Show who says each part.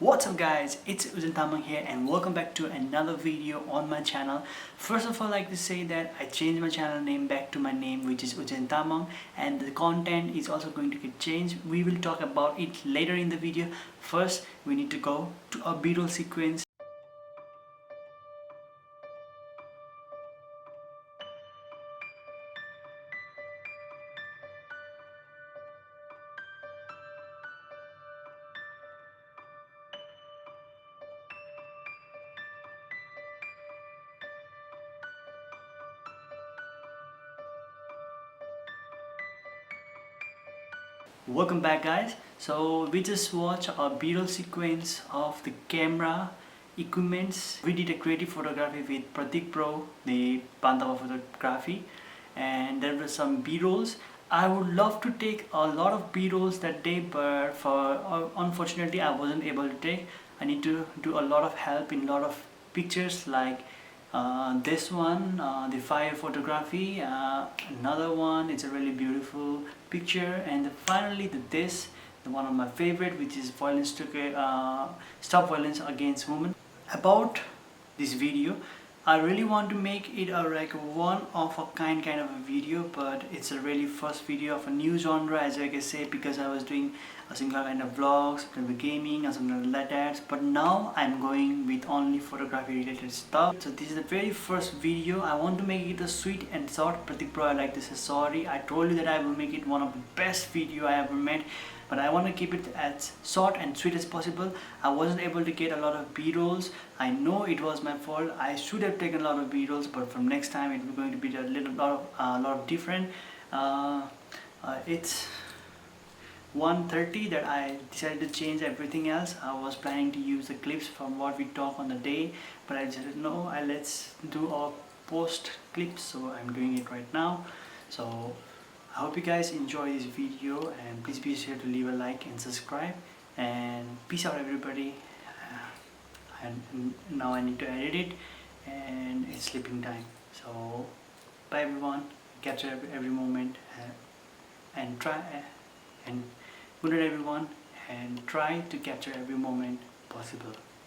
Speaker 1: What's up guys, it's Bantawa here and welcome back to another video on my channel. First of all, I'd like to say that I changed my channel name back to my name, which is Bantawa, and the content is also going to get changed. We will talk about it later in the video. First, we need to go to a B-roll sequence. Welcome back guys. So we just watched a B-roll sequence of the camera equipments. We did a creative photography with Pratik Pro, the Bantawa Photography, and there were some B-rolls. I would love to take a lot of B-rolls that day, but unfortunately I wasn't able to take. I need to do a lot of help in a lot of pictures, like this one, the fire photography, another one, it's a really beautiful picture, and finally this, the one of my favorite, which is violence stop violence against women. About this video, I really want to make it a one of a kind of a video, but it's a really first video of a new genre, as I can say, because I was doing a single kind of vlogs, kind of gaming, and some kind of letters, but now I'm going with only photography related stuff. So this is the very first video. I want to make it a sweet and short. Pratik Pro, I like this. Sorry, I told you that I will make it one of the best video I ever made, but I want to keep it as short and sweet as possible. I wasn't able to get a lot of B-rolls. I know it was my fault. I should have taken a lot of B-rolls, but from next time it will going to be a lot of different. It's 1:30 that I decided to change everything else. I was planning to use the clips from what we talk on the day, but I decided no, let's do a post clips, so I'm doing it right now. So I hope you guys enjoy this video, and please be sure to leave a like and subscribe, and peace out everybody. And now I need to edit it and it's sleeping time, so bye everyone. Capture every moment, and try and good night everyone, and try to capture every moment possible.